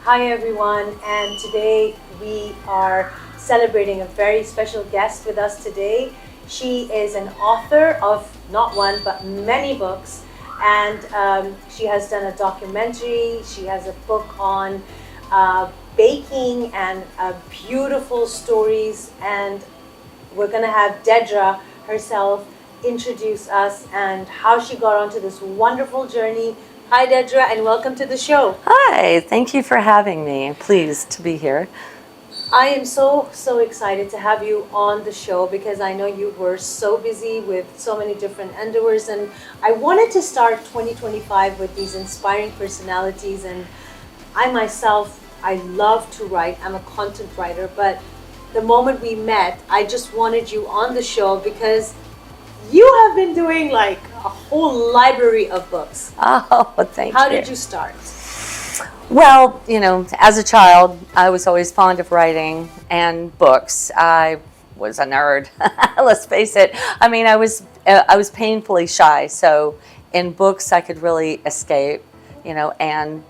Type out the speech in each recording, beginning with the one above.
Hi everyone, and today we are celebrating a very special guest with us today. She is an author of not one but many books, and she has done a documentary. She has a book on baking and beautiful stories, and we're going to have Dedra herself introduce us and how she got onto this wonderful journey. Hi Dedra, and welcome to the show. Hi, thank you for having me. Pleased to be here. I am so excited to have you on the show because I know you were so busy with so many different endeavors, and I wanted to start 2025 with these inspiring personalities. And I myself, I love to write. I'm a content writer, but the moment we met, I just wanted you on the show because you have been doing like a whole library of books. Oh, thank you. How did you start? Well, you know, as a child, I was always fond of writing and books. I was a nerd. Let's face it. I mean, I was painfully shy. So in books, I could really escape, you know, and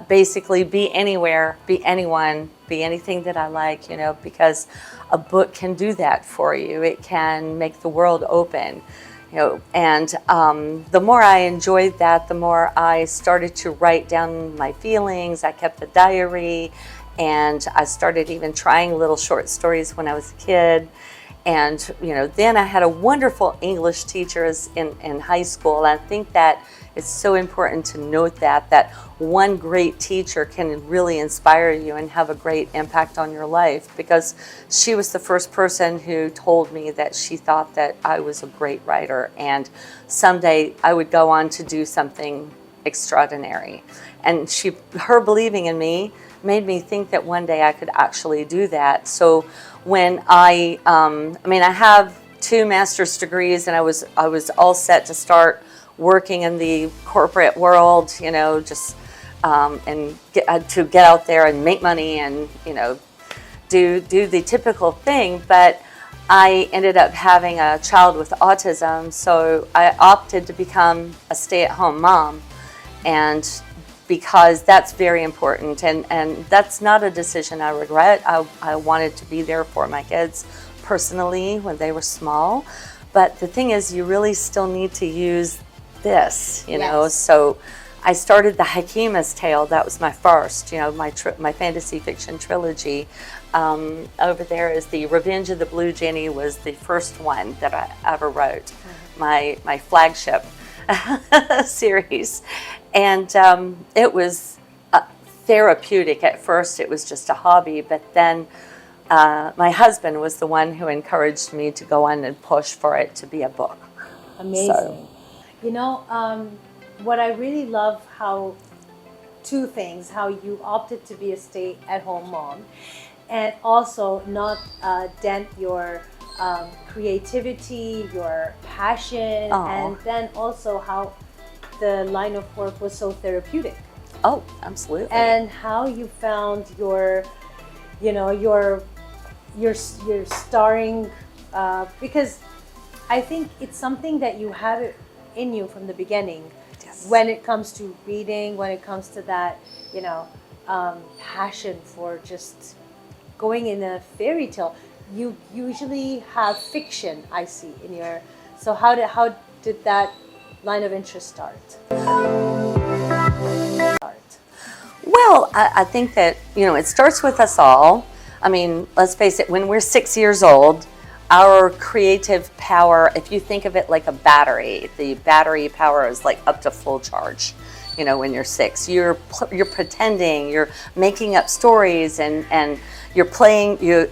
basically be anywhere, be anyone, be anything that I like, you know, because a book can do that for you. It can make the world open, you know, and the more I enjoyed that, the more I started to write down my feelings. I kept a diary, and I started even trying little short stories when I was a kid. And, you know, then I had a wonderful English teacher in high school. And I think that it's so important to note that one great teacher can really inspire you and have a great impact on your life, because she was the first person who told me that she thought that I was a great writer and someday I would go on to do something extraordinary. And her believing in me made me think that one day I could actually do that. So when I have 2 master's degrees, and I was all set to start working in the corporate world, you know, just to get out there and make money and, you know, do the typical thing. But I ended up having a child with autism, so I opted to become a stay-at-home mom, and because that's very important, and that's not a decision I regret. I wanted to be there for my kids personally when they were small, but the thing is, you really still need to use this, you know. So I started the Hakima's Tale. That was my first, you know, my fantasy fiction trilogy. Over there is the Revenge of the Blue Jenny was the first one that I ever wrote, my flagship series. And it was therapeutic. At first it was just a hobby, but then my husband was the one who encouraged me to go on and push for it to be a book. Amazing. So, you know, what I really love, two things: how you opted to be a stay-at-home mom, and also not dent your creativity, your passion, and then also how the line of work was so therapeutic. Oh, absolutely. And how you found your starring, because I think it's something that you have it in you from the beginning. Yes. When it comes to reading, when it comes to that, you know, passion for just going in a fairy tale. You usually have fiction, I see, in your. So how did that line of interest start? Well, I think that, you know, it starts with us all. I mean, let's face it, when we're 6 years old, our creative power, if you think of it like a battery, the battery power is like up to full charge. You know, when you're 6, you're pretending, you're making up stories, and you're playing. You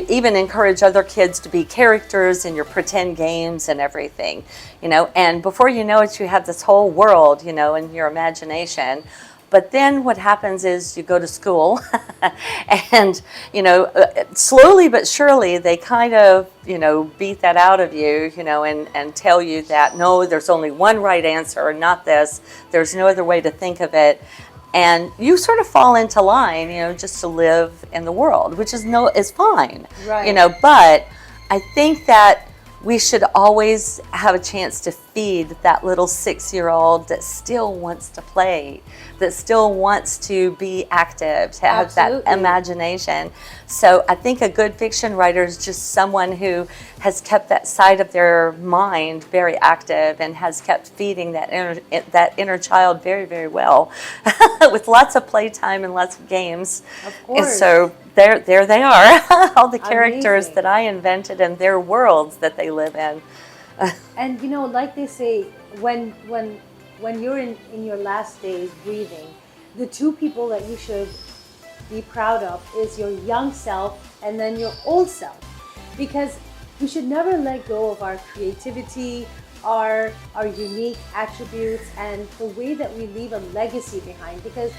even encourage other kids to be characters in your pretend games and everything. You know, and before you know it, you have this whole world, you know, in your imagination. But then what happens is you go to school and, you know, slowly but surely they kind of, you know, beat that out of you, you know, and tell you that, no, there's only one right answer, not this. There's no other way to think of it. And you sort of fall into line, you know, just to live in the world, which is fine, right. You know, but I think that we should always have a chance to feed that little 6-year-old that still wants to play, that still wants to be active, to have that imagination. So I think a good fiction writer is just someone who has kept that side of their mind very active and has kept feeding that inner child very, very well with lots of playtime and lots of games. Of course. And so there they are, all the characters that I invented and their worlds that they live in. And you know, like they say, when you're in your last days breathing, the two people that you should be proud of is your young self and then your old self, because we should never let go of our creativity, our unique attributes, and the way that we leave a legacy behind. Because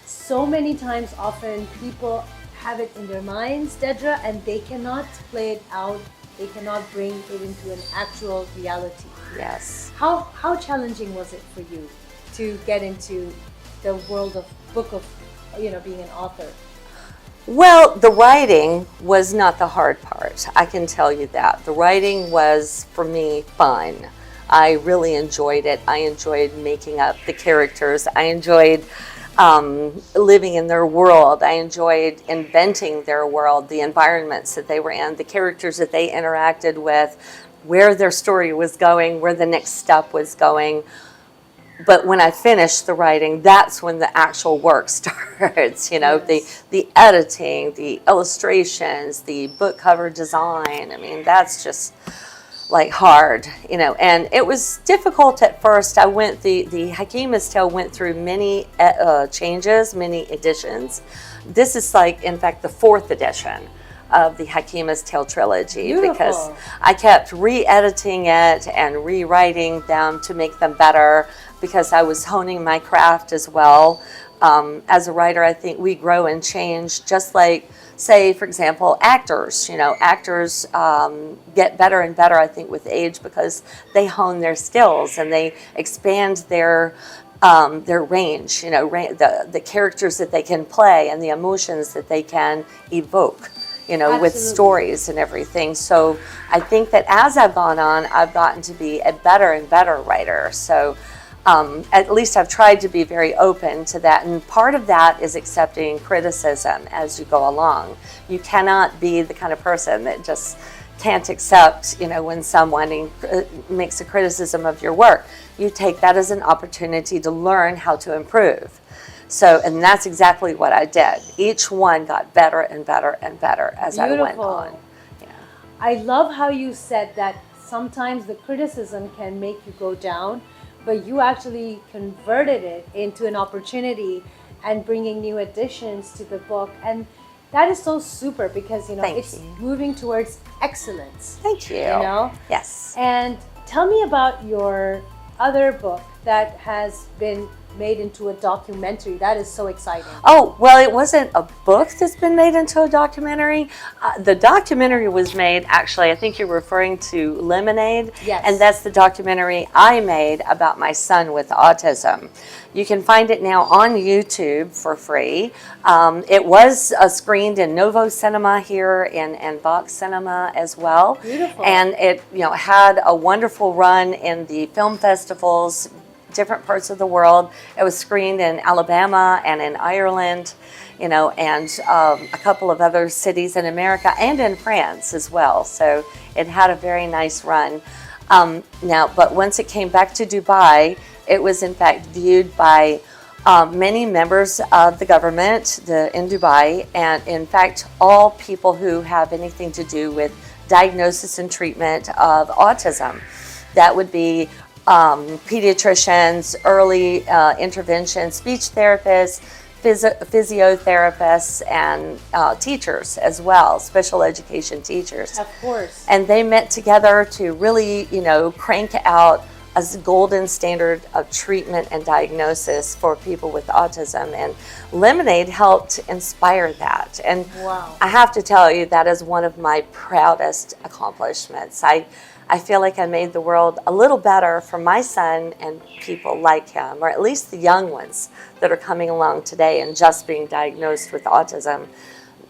so many times, often people have it in their minds, Dedra, and they cannot play it out. They cannot bring it into an actual reality. Yes. How challenging was it for you to get into the world of being an author? Well, the writing was not the hard part. I can tell you that. The writing was, for me, fun. I really enjoyed it. I enjoyed making up the characters. I enjoyed living in their world. I enjoyed inventing their world, the environments that they were in, the characters that they interacted with, where their story was going, where the next step was going. But when I finished the writing, that's when the actual work starts. You know, Yes. the editing, the illustrations, the book cover design. I mean, that's just like hard, you know, and it was difficult at first. The Hakima's Tale went through many changes, many editions. This is like, in fact, the 4th edition of the Hakima's Tale trilogy. Beautiful. Because I kept re-editing it and rewriting them to make them better, because I was honing my craft as well. As a writer, I think we grow and change, just like, say, for example, actors. You know, actors get better and better, I think, with age, because they hone their skills and they expand their range. You know, the characters that they can play and the emotions that they can evoke. You know, Absolutely. with stories and everything. So I think that as I've gone on, I've gotten to be a better and better writer. So at least I've tried to be very open to that. And part of that is accepting criticism as you go along. You cannot be the kind of person that just can't accept, you know, when someone makes a criticism of your work. You take that as an opportunity to learn how to improve. So, and that's exactly what I did. Each one got better and better and better as Beautiful. I went on. Yeah. I love how you said that sometimes the criticism can make you go down, but you actually converted it into an opportunity and bringing new additions to the book. And that is so super, because, you know, it's moving towards excellence. Thank you. You know? Yes. And tell me about your other book that has been made into a documentary. That is so exciting. Oh, well, it wasn't a book that's been made into a documentary. The documentary was made, actually, I think you're referring to Lemonade. Yes. And that's the documentary I made about my son with autism. You can find it now on YouTube for free. It was screened in Novo Cinema here and Vox Cinema as well. Beautiful. And it, you know, had a wonderful run in the film festivals, different parts of the world. It was screened in Alabama and in Ireland, you know, and a couple of other cities in America and in France as well. So it had a very nice run. But once it came back to Dubai, it was in fact viewed by many members of the government in Dubai, and in fact all people who have anything to do with diagnosis and treatment of autism. That would be pediatricians, early intervention, speech therapists, physiotherapists, and teachers as well, special education teachers. Of course. And they met together to really, you know, crank out a golden standard of treatment and diagnosis for people with autism. And Lemonade helped inspire that. And wow. I have to tell you, that is one of my proudest accomplishments. I feel like I made the world a little better for my son and people like him, or at least the young ones that are coming along today and just being diagnosed with autism.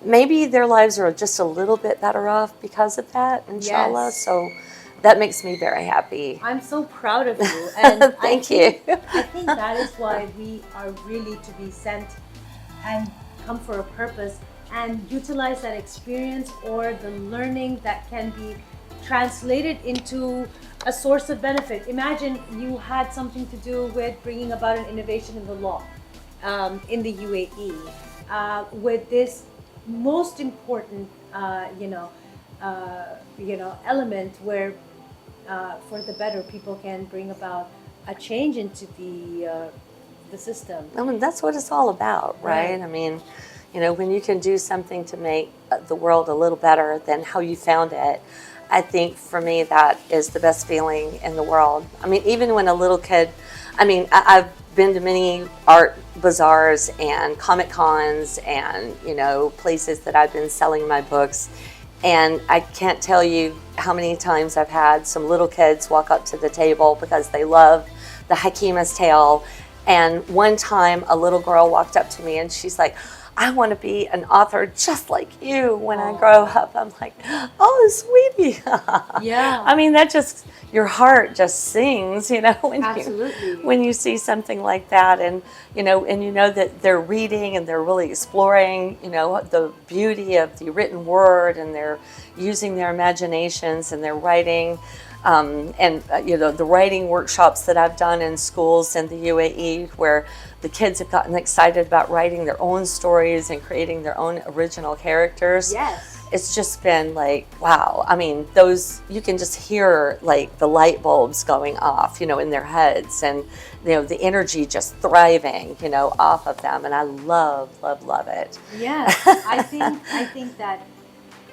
Maybe their lives are just a little bit better off because of that, inshallah. Yes. So that makes me very happy. I'm so proud of you. And Thank you. I think that is why we are really to be sent and come for a purpose and utilize that experience or the learning that can be translated into a source of benefit. Imagine you had something to do with bringing about an innovation in the law in the UAE with this most important, element where for the better people can bring about a change into the system. I mean, that's what it's all about, right? I mean, when you can do something to make the world a little better than how you found it, I think for me that is the best feeling in the world. I mean, even when a little kid, I've been to many art bazaars and Comic Cons and, places that I've been selling my books. And I can't tell you how many times I've had some little kids walk up to the table because they love the Hakima's Tale. And one time a little girl walked up to me and she's like, I want to be an author just like you when I grow up. I'm like, oh, sweetie. Yeah. I mean, that just, your heart just sings, Absolutely. when you see something like that. And, that they're reading and they're really exploring, the beauty of the written word, and they're using their imaginations and they're writing. The writing workshops that I've done in schools in the UAE where the kids have gotten excited about writing their own stories and creating their own original characters. Yes. It's just been like, wow. I mean, you can just hear like the light bulbs going off, in their heads, and, the energy just thriving, off of them. And I love, love, love it. Yes. I think that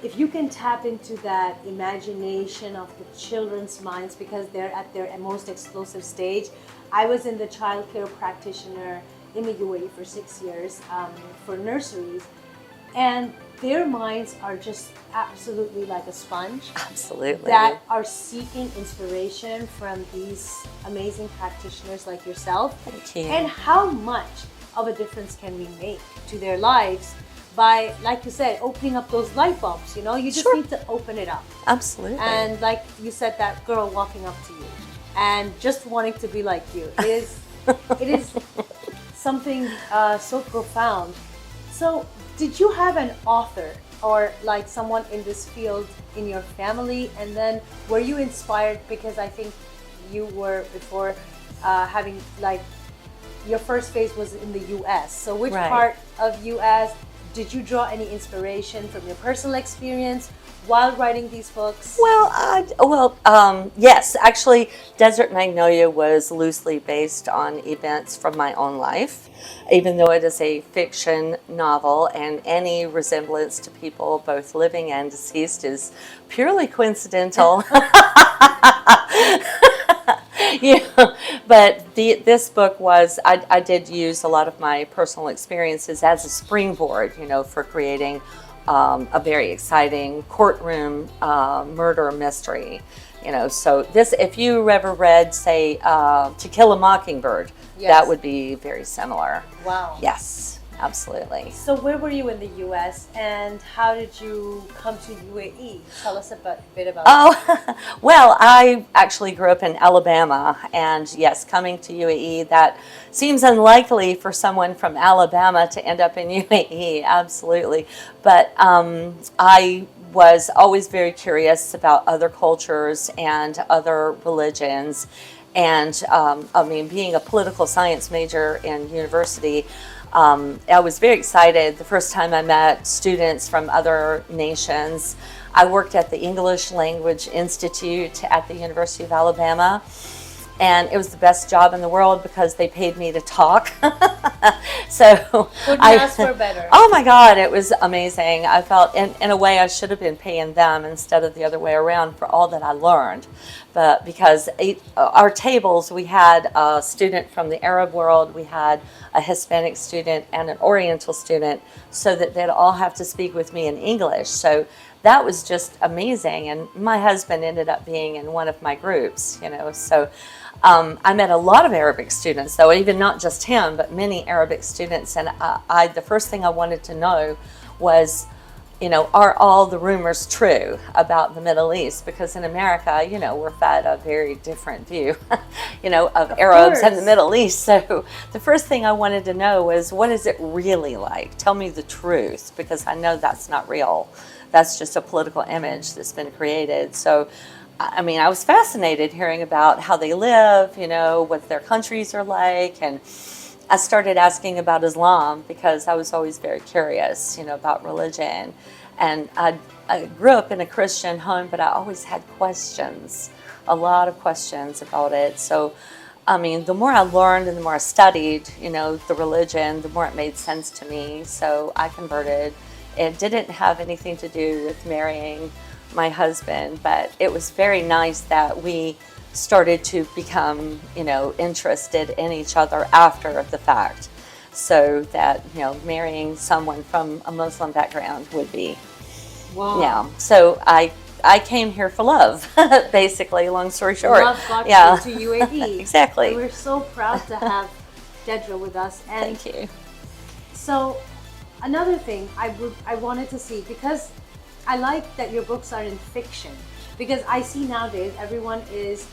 if you can tap into that imagination of the children's minds because they're at their most explosive stage. I was in the child care practitioner in the UAE for 6 years for nurseries, and their minds are just absolutely like a sponge. Absolutely. That are seeking inspiration from these amazing practitioners like yourself. Thank you. And how much of a difference can we make to their lives by, like you said, opening up those light bulbs, you just Sure. need to open it up. Absolutely. And like you said, that girl walking up to you and just wanting to be like you, it is something so profound. So did you have an author or like someone in this field in your family? And then were you inspired, because I think you were before having like your first phase was in the US. So which Right. part of US did you draw any inspiration from your personal experience while writing these books? Yes. Actually, Desert Magnolia was loosely based on events from my own life, even though it is a fiction novel, and any resemblance to people, both living and deceased, is purely coincidental. But this book was, I did use a lot of my personal experiences as a springboard, for creating a very exciting courtroom murder mystery. So this, if you ever read, say, To Kill a Mockingbird, Yes. that would be very similar. Wow. Yes, absolutely. So where were you in the US and how did you come to UAE? Tell us a bit about that. Well, I actually grew up in Alabama, and yes, coming to UAE, that seems unlikely for someone from Alabama to end up in UAE, absolutely. But I was always very curious about other cultures and other religions. And being a political science major in university, I was very excited the first time I met students from other nations. I worked at the English Language Institute at the University of Alabama, and it was the best job in the world because they paid me to talk. So Couldn't ask for better. Oh my God, it was amazing. I felt, in a way, I should have been paying them instead of the other way around for all that I learned. But because our tables, we had a student from the Arab world, we had a Hispanic student and an Oriental student, so that they'd all have to speak with me in English. So that was just amazing. And my husband ended up being in one of my groups, so I met a lot of Arabic students, though, even not just him, but many Arabic students. And the first thing I wanted to know was, are all the rumors true about the Middle East? Because in America, we're fed a very different view, of Arabs and the Middle East. So the first thing I wanted to know was, what is it really like? Tell me the truth, because I know that's not real. That's just a political image that's been created. So, I mean, I was fascinated hearing about how they live, what their countries are like, and I started asking about Islam because I was always very curious, about religion. And I grew up in a Christian home, but I always had questions, a lot of questions about it. So, I mean, the more I learned and the more I studied, the religion, the more it made sense to me. So I converted. It didn't have anything to do with marrying my husband, but it was very nice that we started to become, interested in each other after the fact, so that, marrying someone from a Muslim background would be, wow. Yeah. So I came here for love, basically, long story short. Love got you to UAE. Exactly. And we're so proud to have Dedra with us. And thank you. So another thing I wanted to see, because I like that your books are in fiction, because I see nowadays everyone is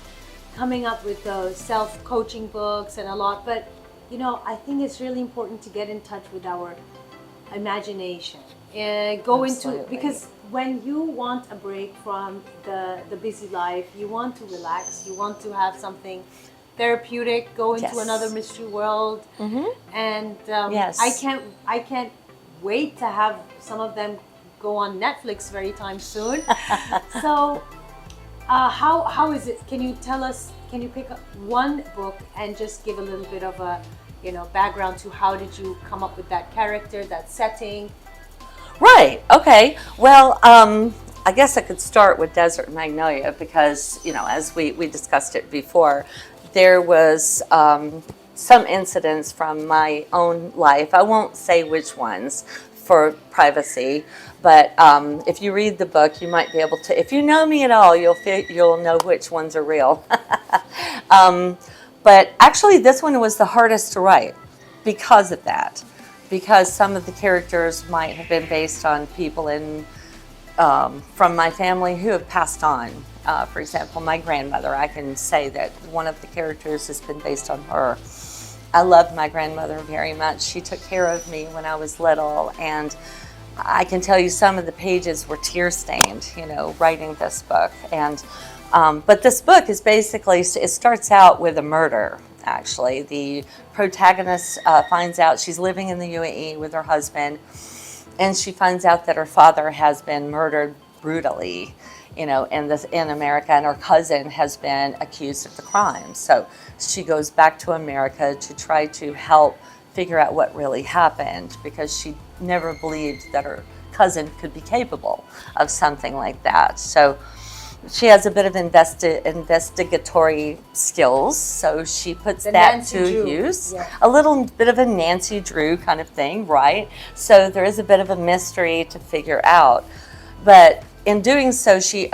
coming up with those self-coaching books and a lot, but I think it's really important to get in touch with our imagination and go Absolutely. into, because when you want a break from the busy life, you want to relax, you want to have something therapeutic, go into another mystery world. Mm-hmm. And yes. I can't wait to have some of them go on Netflix very time soon. So how is it? Can you tell us, can you pick up one book and just give a little bit of a background to how did you come up with that character, that setting? Right. Okay. Well, I guess I could start with Desert Magnolia because, as we discussed it before, there was some incidents from my own life. I won't say which ones for privacy, but if you read the book, you might be able to. If you know me at all, you'll know which ones are real. But actually, this one was the hardest to write because of that. Because some of the characters might have been based on people from my family who have passed on. For example, my grandmother, I can say that one of the characters has been based on her. I loved my grandmother very much. She took care of me when I was little, and I can tell you some of the pages were tear-stained, writing this book. And but this book is basically, it starts out with a murder. Actually, the protagonist finds out she's living in the UAE with her husband, and she finds out that her father has been murdered brutally, in America, and her cousin has been accused of the crime. So she goes back to America to try to help figure out what really happened, because she never believed that her cousin could be capable of something like that. So she has a bit of investigatory skills, so she puts that to use. Yeah. A little bit of a Nancy Drew kind of thing, right? So there is a bit of a mystery to figure out. But in doing so, she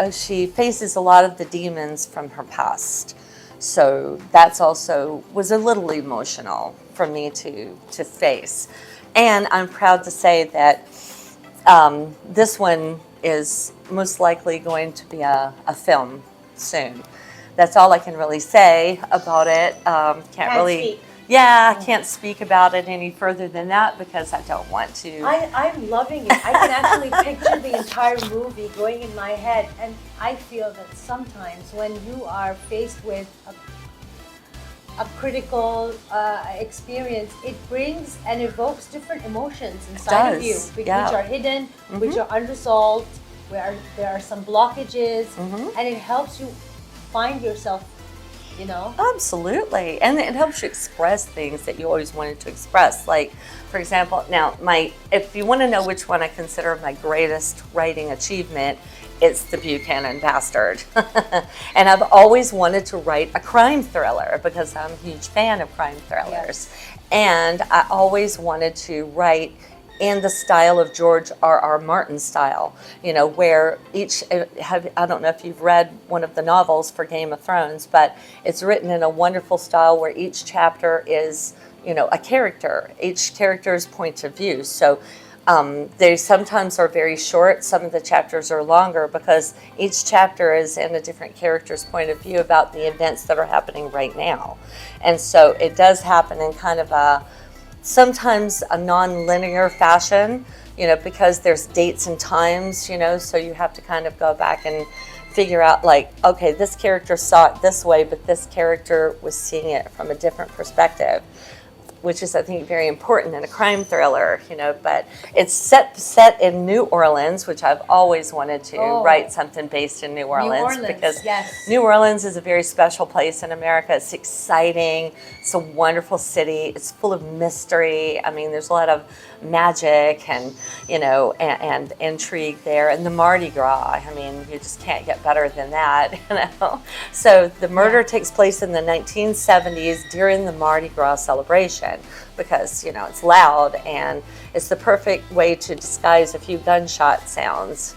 faces a lot of the demons from her past. So that's also was a little emotional for me to face. And I'm proud to say that this one is most likely going to be a film soon. That's all I can really say about it. Can't really speak. Yeah, I can't speak about it any further than that because I don't want to. I'm loving it. I can actually picture the entire movie going in my head, and I feel that sometimes when you are faced with a critical experience, it brings and evokes different emotions inside of you, which are hidden, which are unresolved, where there are some blockages, and it helps you find yourself, Absolutely. And it helps you express things that you always wanted to express. Like, for example, now, if you want to know which one I consider my greatest writing achievement, it's The Buchanan Bastard. And I've always wanted to write a crime thriller because I'm a huge fan of crime thrillers. Yes. And I always wanted to write in the style of George R.R. Martin style, where I don't know if you've read one of the novels for Game of Thrones, but it's written in a wonderful style where each chapter is, a character, each character's point of view. So They sometimes are very short. Some of the chapters are longer because each chapter is in a different character's point of view about the events that are happening right now. And so it does happen in kind of sometimes a non-linear fashion, because there's dates and times, so you have to kind of go back and figure out, like, okay, this character saw it this way, but this character was seeing it from a different perspective, which is, I think, very important in a crime thriller, but it's set in New Orleans, which I've always wanted to write something based in New Orleans, because yes. New Orleans is a very special place in America. It's exciting. It's a wonderful city. It's full of mystery. I mean, there's a lot of magic and, and intrigue there. And the Mardi Gras, I mean, you just can't get better than that, So the murder takes place in the 1970s during the Mardi Gras celebration because, it's loud and it's the perfect way to disguise a few gunshot sounds,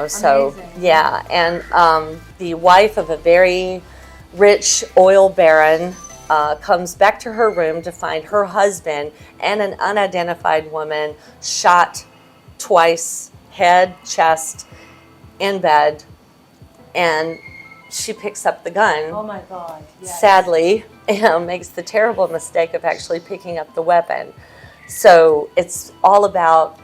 so, Amazing. yeah. And the wife of a very rich oil baron comes back to her room to find her husband and an unidentified woman shot twice, head, chest, in bed, and she picks up the gun. Oh my God. Yes. Sadly, makes the terrible mistake of actually picking up the weapon. So it's all about,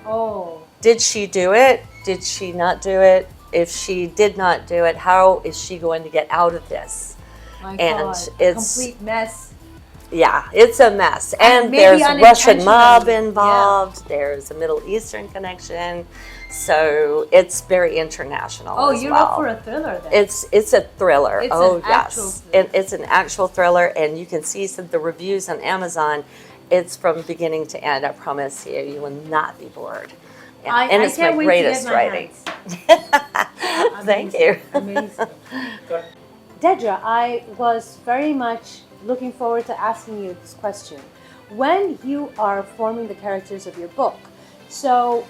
did she do it? Did she not do it? If she did not do it, how is she going to get out of this? My And God, it's complete mess. Yeah, it's a mess. And maybe there's a Russian mob unintentionally. involved. Yeah. There's a Middle Eastern connection. So it's very international as You're well. up for a thriller then. It's a thriller. It's oh an yes, actual thriller. It's an actual thriller, and you can see some of the reviews on Amazon. It's from beginning to end. I promise you, you will not be bored. Yeah, and it's can't my wait greatest to get my writing. hands. Thank you. Amazing. Dedra, I was very much looking forward to asking you this question. When you are forming the characters of your book, so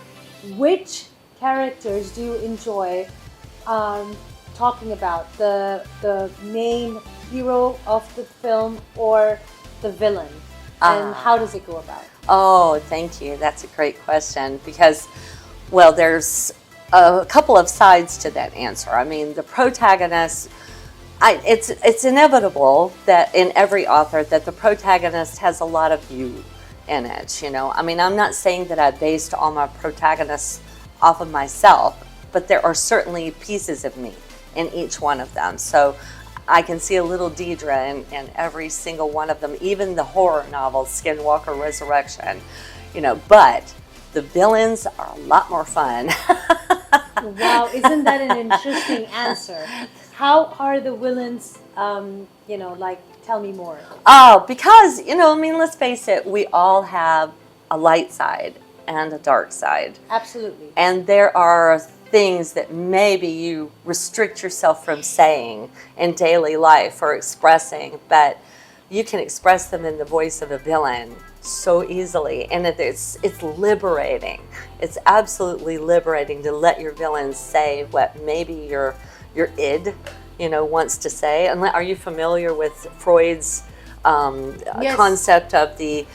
which characters do you enjoy talking about? The main hero of the film or the villain? And how does it go about? Oh, thank you. That's a great question because, well, there's a couple of sides to that answer. I mean, the protagonist, it's inevitable that in every author that the protagonist has a lot of you in it, I mean, I'm not saying that I based all my protagonists off of myself, but there are certainly pieces of me in each one of them. So I can see a little Dedra in every single one of them, even the horror novels, Skinwalker Resurrection, but the villains are a lot more fun. Wow, isn't that an interesting answer? How are the villains, tell me more. Oh, because, I mean, let's face it, we all have a light side and a dark side. Absolutely. And there are things that maybe you restrict yourself from saying in daily life or expressing, but you can express them in the voice of a villain so easily, and it's liberating. It's absolutely liberating to let your villains say what maybe your id, wants to say. And are you familiar with Freud's Yes. concept of the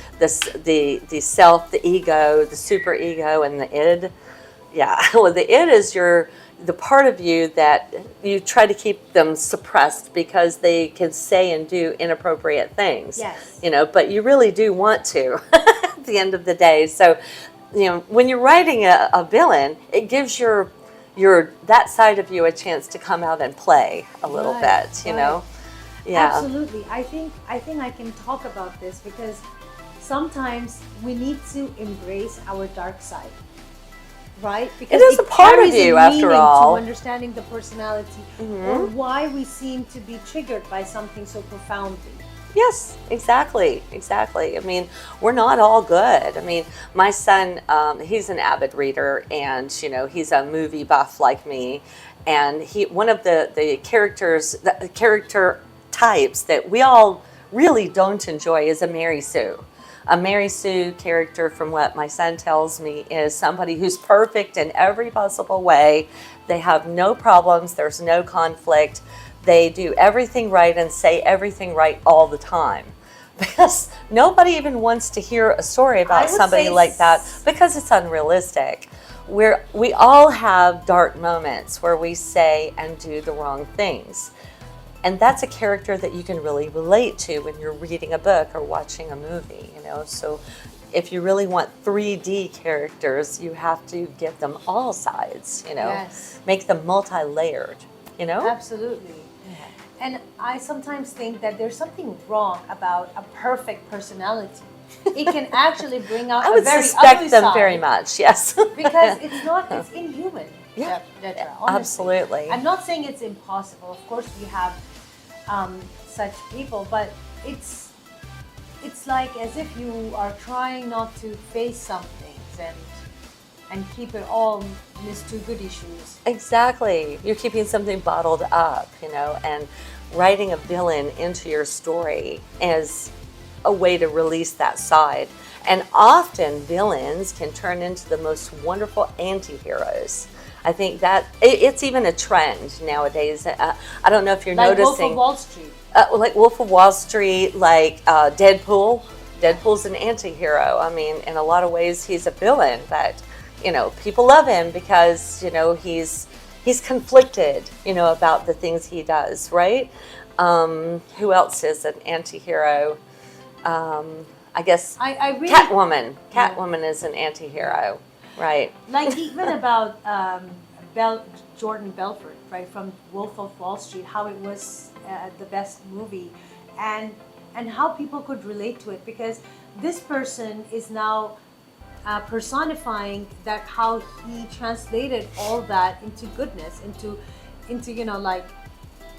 self, the ego, the superego, and the id? Yeah, well, the id is the part of you that you try to keep them suppressed because they can say and do inappropriate things. Yes. But you really do want to at the end of the day. So, when you're writing a villain, it gives your that side of you a chance to come out and play a little Right, bit, right. Yeah. Absolutely. I think I can talk about this because sometimes we need to embrace our dark side, right? Because It is a part of carries a you, after meaning all. to understanding the personality or why we seem to be triggered by something so profoundly. Yes, exactly. I mean, we're not all good. I mean, my son, he's an avid reader, and he's a movie buff like me. And one of the character types that we all really don't enjoy is a Mary Sue. A Mary Sue character, from what my son tells me, is somebody who's perfect in every possible way. They have no problems. There's no conflict. They do everything right and say everything right all the time. because nobody even wants to hear a story I about would somebody say like that because it's unrealistic. We all have dark moments where we say and do the wrong things. And that's a character that you can really relate to when you're reading a book or watching a movie, you know. So if you really want 3D characters, you have to give them all sides, you know. Yes. Make them multi-layered, you know. Absolutely. And I sometimes think that there's something wrong about a perfect personality. It can actually bring out I would a very suspect ugly them side, very much, yes. because it's inhuman. Yeah, Dedra, honestly. absolutely. I'm not saying it's impossible. Of course, we have such people, but it's like as if you are trying not to face some things and keep it all Miss Too Goody shoes. Exactly. You're keeping something bottled up, you know, and writing a villain into your story is a way to release that side. And often villains can turn into the most wonderful anti-heroes. I think that it's even a trend nowadays. I don't know if you're Like noticing. Wolf of Wall Street. Like Wolf of Wall Street, like Deadpool. Deadpool's an anti-hero. I mean, in a lot of ways, he's a villain, but you know, people love him because, you know, he's conflicted, you know, about the things he does, right? Who else is an anti-hero? I guess I really Catwoman. Catwoman is an anti-hero, right? like even about Jordan Belfort, right, from Wolf of Wall Street, how it was the best movie, and how people could relate to it, because this person is now personifying that, how he translated all that into goodness, into you know, like,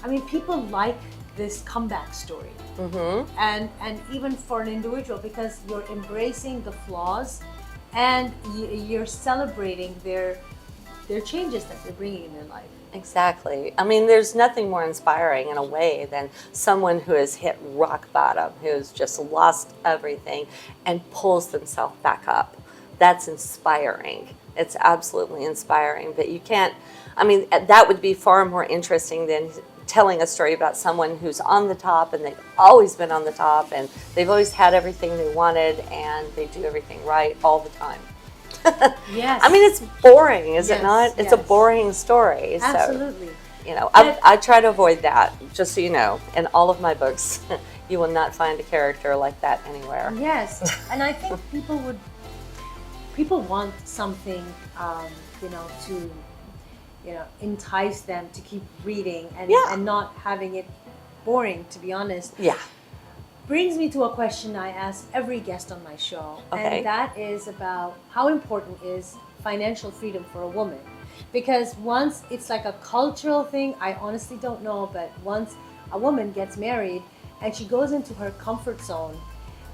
I mean, people like this comeback story, and even for an individual, because you're embracing the flaws, and you're celebrating their changes that they're bringing in their life. Exactly. I mean, there's nothing more inspiring in a way than someone who has hit rock bottom, who has just lost everything and pulls themselves back up. That's inspiring. It's absolutely inspiring. But you can't, I mean, that would be far more interesting than telling a story about someone who's on the top and they've always been on the top and they've always had everything they wanted and they do everything right all the time. Yes. I mean, it's boring, is it Yes, not? It's a yes. boring story. Absolutely. So, you know, I try to avoid that, just so you know. In all of my books, you will not find a character like that anywhere. Yes, and I think people want something, you know, to, you know, entice them to keep reading and not having it boring, to be honest. Yeah. Brings me to a question I ask every guest on my show, Okay. and that is about how important is financial freedom for a woman. Because once it's like a cultural thing, I honestly don't know, but once a woman gets married and she goes into her comfort zone,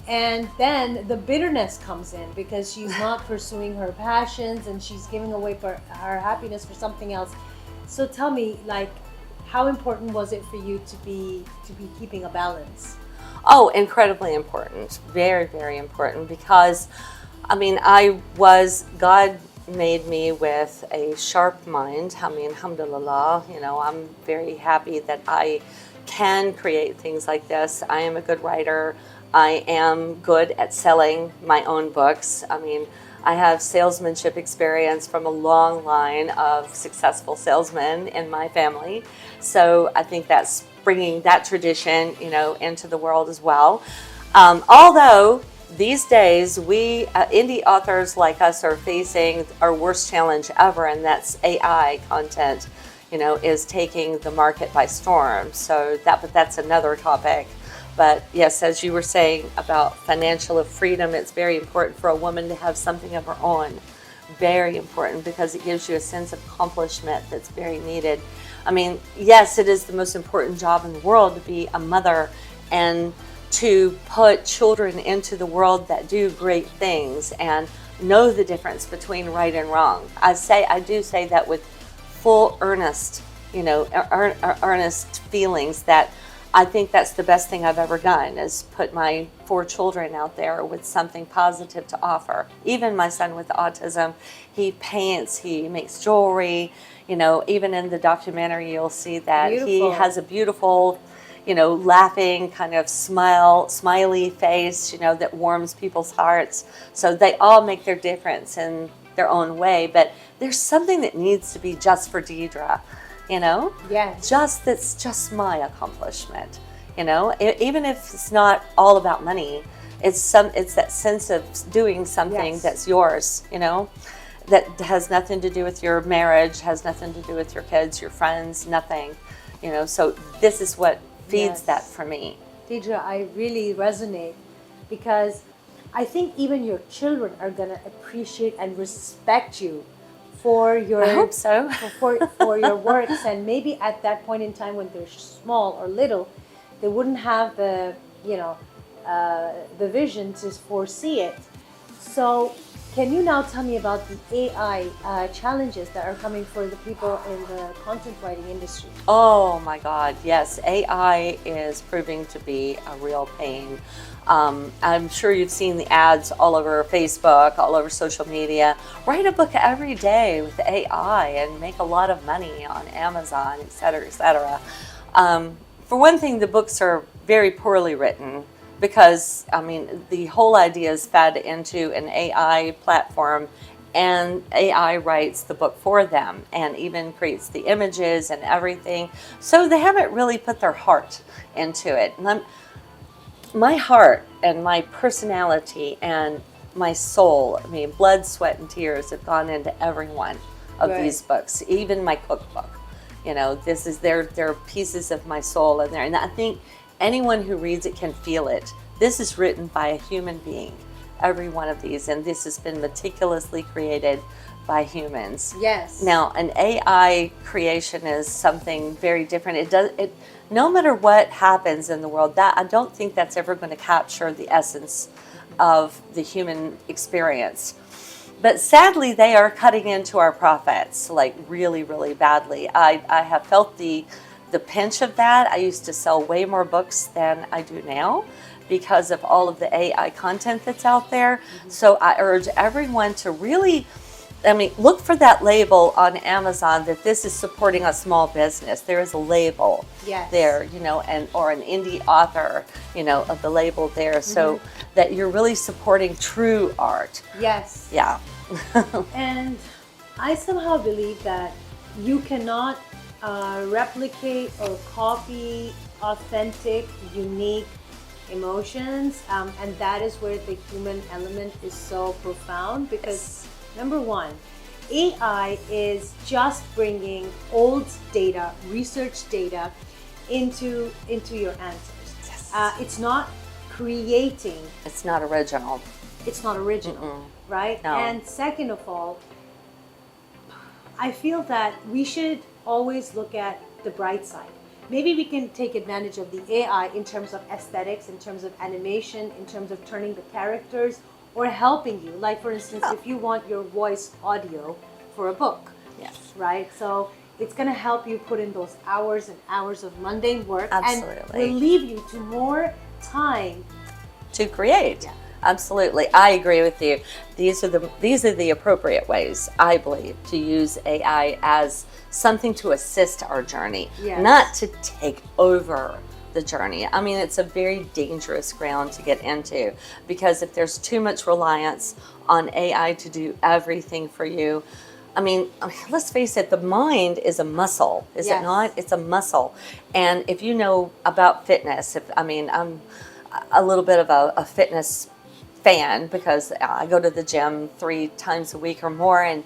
and then the bitterness comes in because she's not pursuing her passions and she's giving away for her happiness for something else. So tell me, like, how important was it for you to be keeping a balance? Oh, incredibly important. Very, very important, because, I mean, God made me with a sharp mind. I mean, alhamdulillah, you know, I'm very happy that I can create things like this. I am a good writer. I am good at selling my own books. I mean, I have salesmanship experience from a long line of successful salesmen in my family. So I think that's bringing that tradition, you know, into the world as well. Although these days, we indie authors like us are facing our worst challenge ever, and that's AI content, you know, is taking the market by storm. So that's another topic. But yes, as you were saying about financial freedom, it's very important for a woman to have something of her own. Very important, because it gives you a sense of accomplishment that's very needed. I mean, yes, it is the most important job in the world to be a mother and to put children into the world that do great things and know the difference between right and wrong. I do say that with full earnest, you know, earnest feelings, that I think that's the best thing I've ever done, is put my 4 children out there with something positive to offer. Even my son with autism, he paints, he makes jewelry, you know, even in the documentary you'll see that Beautiful. he has a beautiful, laughing, kind of smiley face, that warms people's hearts. So they all make their difference in their own way, but there's something that needs to be just for Dedra, Yes. that's just my accomplishment, even if it's not all about money, it's that sense of doing something Yes. that's yours, that has nothing to do with your marriage, has nothing to do with your kids, your friends, nothing, so this is what feeds Yes. that for me. Dedra, I really resonate because I think even your children are going to appreciate and respect you for your I hope so. for your works, and maybe at that point in time when they're small or little, they wouldn't have the the vision to foresee it. So can you now tell me about the AI challenges that are coming for the people in the content writing industry? Oh my God, yes. AI is proving to be a real pain. I'm sure you've seen the ads all over Facebook, all over social media. Write a book every day with AI and make a lot of money on Amazon, et cetera, et cetera. For one thing, the books are very poorly written because, the whole idea is fed into an AI platform, and AI writes the book for them and even creates the images and everything. So they haven't really put their heart into it. My heart and my personality and my soul, blood, sweat, and tears have gone into every one of Right. these books, even my cookbook. This is they're pieces of my soul in there. And I think anyone who reads it can feel it. This is written by a human being, every one of these, and this has been meticulously created by humans. Yes. Now, an AI creation is something very different. No matter what happens in the world, that I don't think that's ever going to capture the essence of the human experience. But sadly, they are cutting into our profits, like really, really badly. I have felt the pinch of that. I used to sell way more books than I do now because of all of the AI content that's out there. Mm-hmm. So I urge everyone to really, look for that label on Amazon that this is supporting a small business. There is a label Yes. there, or an indie author, of the label there, so that you're really supporting true art. Yes. Yeah. And I somehow believe that you cannot replicate or copy authentic, unique emotions, and that is where the human element is so profound because number one, AI is just bringing old data, research data into your answers. Yes. It's not creating. It's not original. It's not original, Mm-mm. right? No. And second of all, I feel that we should always look at the bright side. Maybe we can take advantage of the AI in terms of aesthetics, in terms of animation, in terms of turning the characters or helping you. Like for instance, if you want your voice audio for a book, Yes. right? So it's going to help you put in those hours and hours of mundane work Absolutely. and will leave you to more time To create. Yeah. Absolutely. I agree with you. These are the appropriate ways, I believe, to use AI as something to assist our journey, Yes. not to take over the journey. It's a very dangerous ground to get into because if there's too much reliance on AI to do everything for you, let's face it, the mind is a muscle, is Yes. it not? It's a muscle. And if you know about fitness, I'm a little bit of a fitness fan because I go to the gym 3 times a week or more, and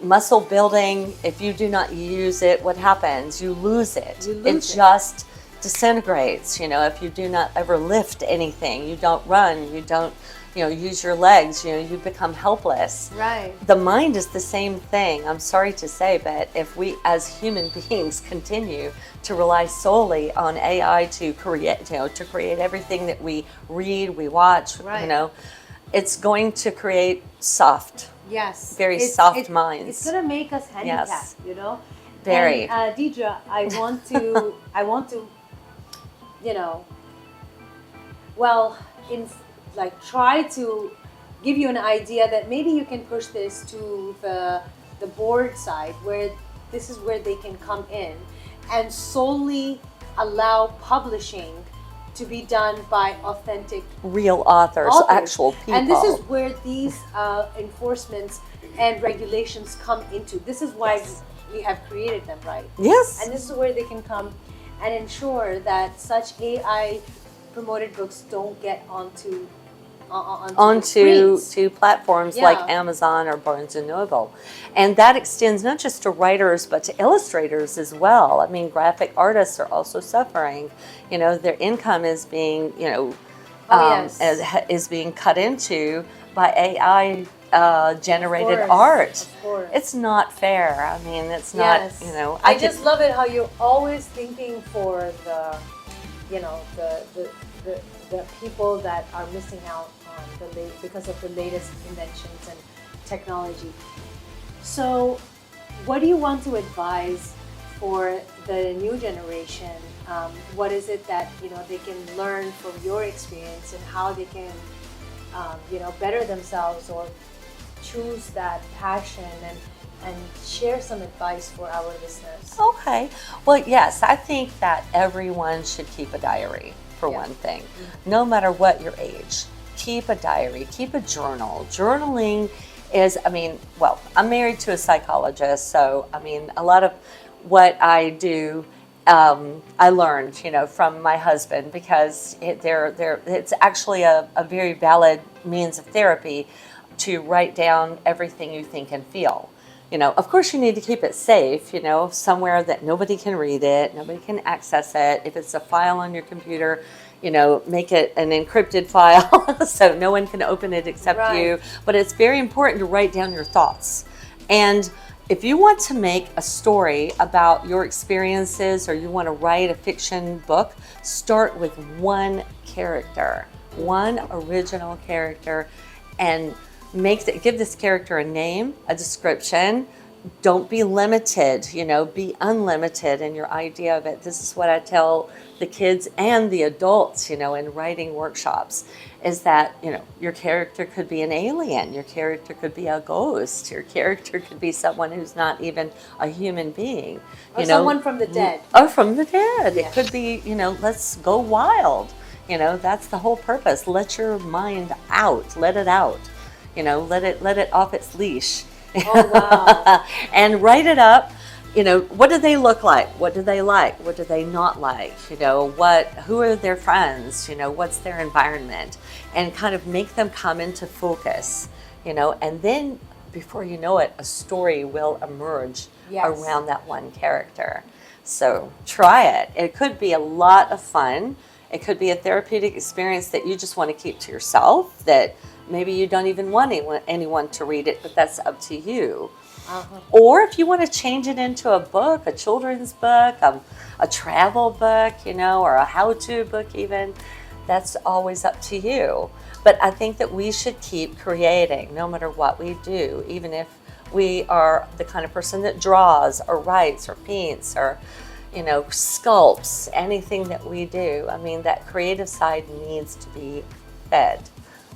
muscle building, if you do not use it, what happens? You lose it. It just disintegrates, if you do not ever lift anything, you don't run, you don't, use your legs, you become helpless. Right. The mind is the same thing. I'm sorry to say, but if we as human beings continue to rely solely on AI to create everything that we read, we watch, Right. It's going to create soft, Yes. very soft minds. It's gonna make us handicapped, Yes. Very. And Dedra, I want to, try to give you an idea that maybe you can push this to the board side where this is where they can come in and solely allow publishing to be done by authentic Real authors, actual people. And this is where these enforcements and regulations come into. This is why we have created them, right? Yes. And this is where they can come and ensure that such AI promoted books don't get onto to platforms like Amazon or Barnes and Noble. And that extends not just to writers but to illustrators as well. I mean, graphic artists are also suffering. You know, their income is being, is being cut into by AI generated art. It's not fair. I mean, it's not, I just love it how you're always thinking for the, the people that are missing out on because of the latest inventions and technology. So what do you want to advise for the new generation? What is it that they can learn from your experience, and how they can better themselves or choose that passion, and share some advice for our listeners? Okay. Well, yes, I think that everyone should keep a diary, for one thing. No matter what your age, keep a diary, keep a journal. Journaling is, I'm married to a psychologist, so, a lot of what I do, I learned, from my husband, because it's actually a very valid means of therapy to write down everything you think and feel. Of course you need to keep it safe, somewhere that nobody can read it, nobody can access it. If it's a file on your computer, make it an encrypted file so no one can open it except you. But it's very important to write down your thoughts. And if you want to make a story about your experiences, or you want to write a fiction book, start with one character, one original character, and give this character a name, a description. Don't be limited, be unlimited in your idea of it. This is what I tell the kids and the adults, in writing workshops, is that, your character could be an alien, your character could be a ghost, your character could be someone who's not even a human being. Or someone from the dead. Or from the dead. It could be, let's go wild. That's the whole purpose. Let your mind out, let it out. Let it off its leash. Oh, wow. And write it up. What do they look like? What do they like? What do they not like? Who are their friends? What's their environment? And kind of make them come into focus, and then before you know it, a story will emerge around that one character. So try it. It could be a lot of fun. It could be a therapeutic experience that you just want to keep to yourself, that maybe you don't even want anyone to read it, but that's up to you. Or if you want to change it into a book, a children's book, a travel book, or a how-to book even, that's always up to you. But I think that we should keep creating no matter what we do, even if we are the kind of person that draws or writes or paints or sculpts, anything that we do. That creative side needs to be fed.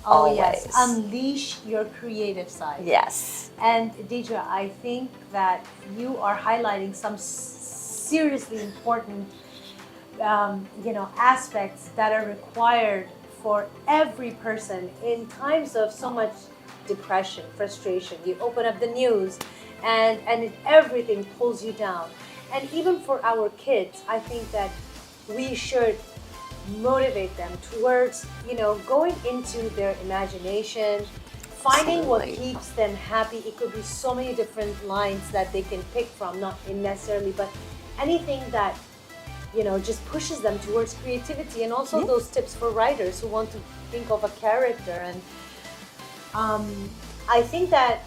Oh, yes. Unleash your creative side. Yes. And Dedra, I think that you are highlighting some seriously important, aspects that are required for every person in times of so much depression, frustration. You open up the news, and everything pulls you down. And even for our kids, I think that we should motivate them towards, going into their imagination, finding what keeps them happy. It could be so many different lines that they can pick from, not necessarily, but anything that, just pushes them towards creativity. And also those tips for writers who want to think of a character. And I think that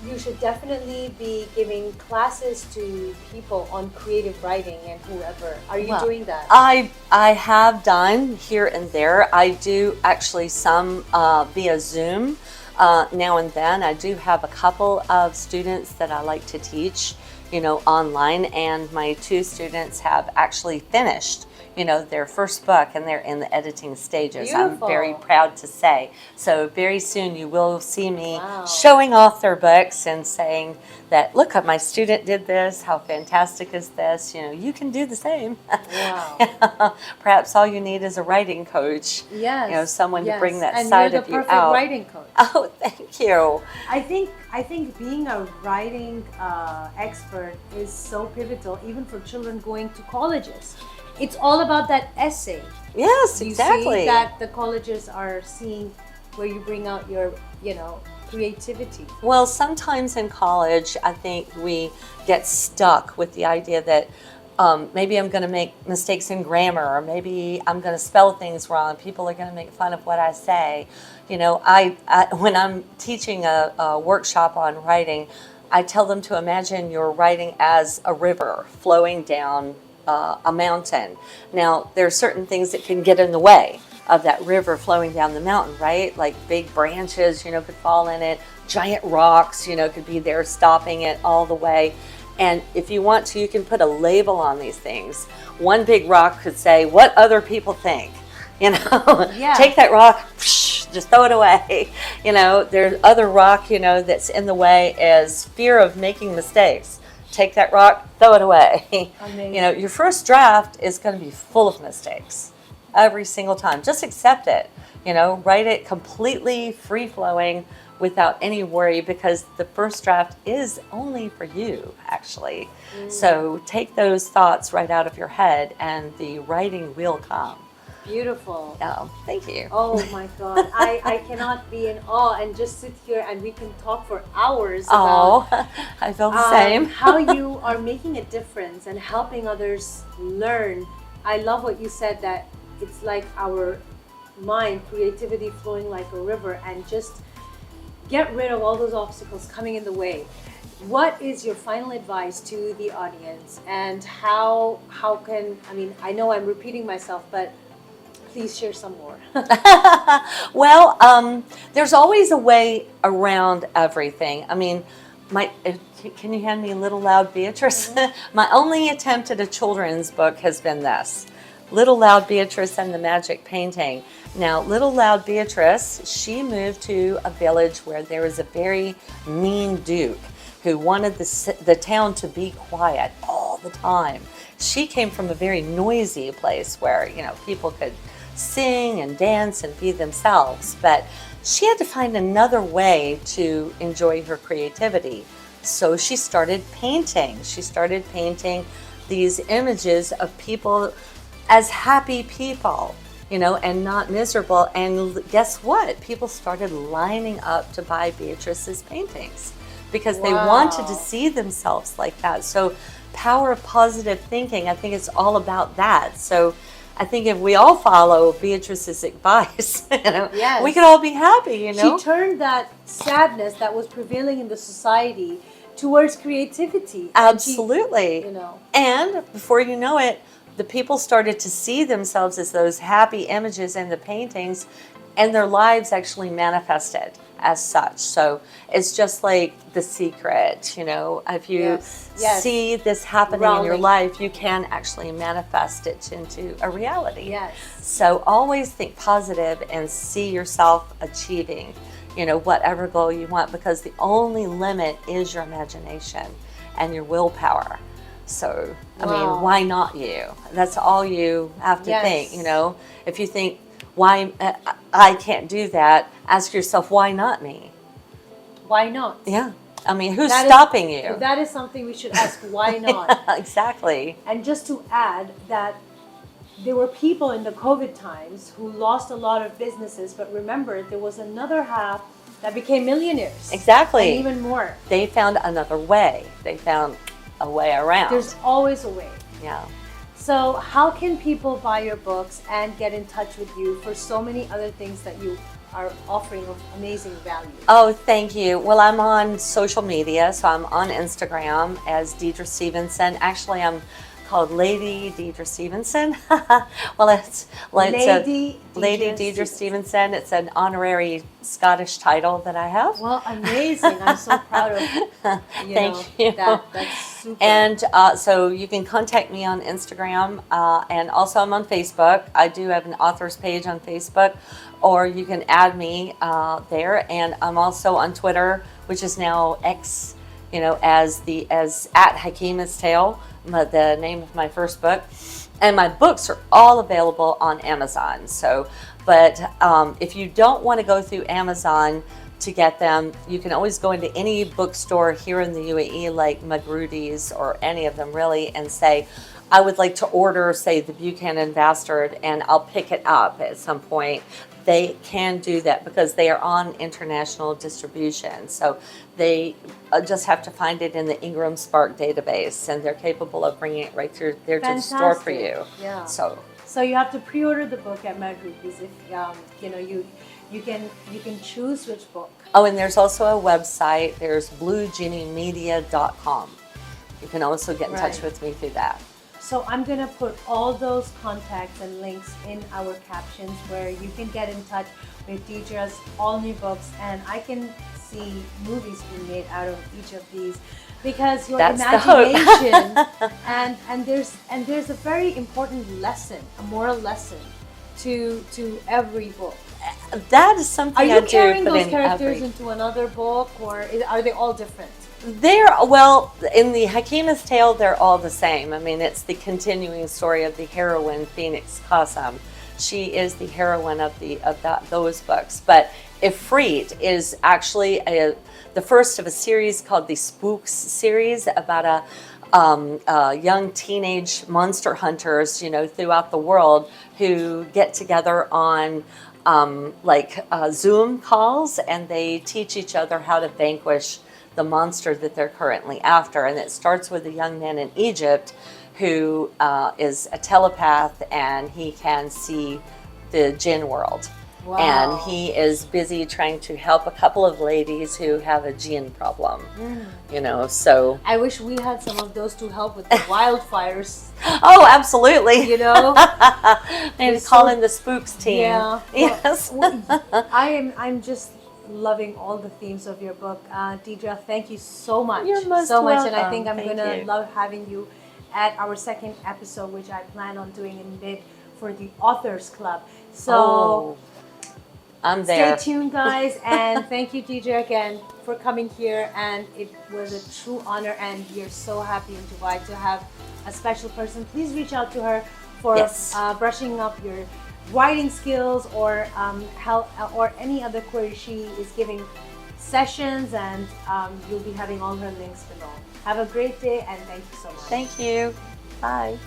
you should definitely be giving classes to people on creative writing and whoever. Are you doing that? I have done here and there. I do actually some via Zoom now and then. I do have a couple of students that I like to teach, online, and my 2 students have actually finished their first book, and they're in the editing stages. Beautiful. I'm very proud to say. So very soon you will see me Wow. showing off their books and saying that, look, my student did this, how fantastic is this, you can do the same. Wow. Perhaps all you need is a writing coach. Yes. Someone to bring that and side you're of the you perfect out. writing coach. Oh, thank you. I think being a writing expert is so pivotal, even for children going to colleges. It's all about that essay. Yes, You exactly. see that the colleges are seeing where you bring out your, creativity. Well, sometimes in college, I think we get stuck with the idea that maybe I'm going to make mistakes in grammar, or maybe I'm going to spell things wrong. People are going to make fun of what I say. I when I'm teaching a workshop on writing, I tell them to imagine you're writing as a river flowing down a mountain. Now, there are certain things that can get in the way of that river flowing down the mountain, right? Like big branches, could fall in it. Giant rocks, could be there stopping it all the way. And if you want to, you can put a label on these things. One big rock could say, what other people think? Yeah. Take that rock, just throw it away. There's other rock, that's in the way is fear of making mistakes. Take that rock, throw it away. Amazing. Your first draft is going to be full of mistakes every single time. Just accept it. Write it completely free-flowing without any worry, because the first draft is only for you, actually. So take those thoughts right out of your head, and the writing will come. Beautiful. Oh, thank you. Oh my God. I cannot be in awe and just sit here and we can talk for hours about I feel the same. how you are making a difference and helping others learn. I love what you said, that it's like our mind, creativity flowing like a river, and just get rid of all those obstacles coming in the way. What is your final advice to the audience, and how can, I know I'm repeating myself, but please share some more. Well, there's always a way around everything. Can you hand me Little Loud Beatrice? Mm-hmm. My only attempt at a children's book has been this, Little Loud Beatrice and the Magic Painting. Now, Little Loud Beatrice, she moved to a village where there was a very mean duke who wanted the town to be quiet all the time. She came from a very noisy place where, people could sing and dance and be themselves, but she had to find another way to enjoy her creativity. So she started painting. She started painting these images of people as happy people, and not miserable. And guess what? People started lining up to buy Beatrice's paintings because they wanted to see themselves like that. So power of positive thinking, I think it's all about that. So I think if we all follow Beatrice's advice, Yes. we can all be happy, She turned that sadness that was prevailing in the society towards creativity. Absolutely. And And before you know it, the people started to see themselves as those happy images in the paintings, and their lives actually manifested as such. So it's just like The Secret, if you see this happening in your life, you can actually manifest it into a reality. Yes. So always think positive and see yourself achieving, whatever goal you want, because the only limit is your imagination and your willpower. So, why not you? That's all you have to think, If you think, why I can't do that, ask yourself, why not me? Why not? Yeah. Who's stopping you? That is something we should ask, why not? Exactly. And just to add that there were people in the COVID times who lost a lot of businesses, but remember, there was another half that became millionaires. Exactly. And even more. They found another way. They found a way around. There's always a way. Yeah. So how can people buy your books and get in touch with you for so many other things that you are offering of amazing value? Oh, thank you. Well, I'm on social media, so I'm on Instagram as Dedra Stevenson. Actually, I'm called Lady Dedra Stevenson. Well, it's Lady Dedra Stevenson. It's an honorary Scottish title that I have. Well, amazing. I'm so proud of Thank you. That's super. And so you can contact me on Instagram, and also I'm on Facebook. I do have an author's page on Facebook, or you can add me there. And I'm also on Twitter, which is now X, as at Hakima's Tale, the name of my first book. And my books are all available on Amazon. So, but if you don't want to go through Amazon to get them, you can always go into any bookstore here in the UAE, like Magrudy's or any of them really, and say, I would like to order, say, the Buchanan Bastard, and I'll pick it up at some point. They can do that because they are on international distribution. So they just have to find it in the Ingram Spark database, and they're capable of bringing it right through there to the store for you. Yeah. So you have to pre-order the book at Magrudy's if you can choose which book. Oh, and there's also a website. There's bluegeniemedia.com. You can also get in touch with me through that. So I'm going to put all those contacts and links in our captions where you can get in touch with Dedra's all new books, and I can see movies being made out of each of these because your imagination and there's a very important lesson, a moral lesson to every book. That is something Are you carrying put those in characters into another book, or are they all different? Well, in the Hakima's Tale, they're all the same. I mean, it's the continuing story of the heroine, Phoenix Khuram. She is the heroine of those books. But Ifrit is actually the first of a series called the Spooks series about young teenage monster hunters, throughout the world who get together on Zoom calls, and they teach each other how to vanquish the monster that they're currently after. And it starts with a young man in Egypt who is a telepath, and he can see the jinn world. Wow. And he is busy trying to help a couple of ladies who have a jinn problem. So I wish we had some of those to help with the wildfires. Oh, absolutely. And call in the Spooks team. Yeah. Yes. I'm just loving all the themes of your book. Dedra, thank you so much. You're most so much. welcome. And I think I'm Thank going to you. love having you at our second episode, which I plan on doing in mid for the Authors Club. So I'm there. Stay tuned, guys. And thank you, Dedra, again for coming here. And it was a true honor. And we are so happy in Dubai to have a special person. Please reach out to her for brushing up your writing skills or help or any other query. She is giving sessions, and you'll be having all her links below. Have a great day, and thank you so much. Thank you. Bye.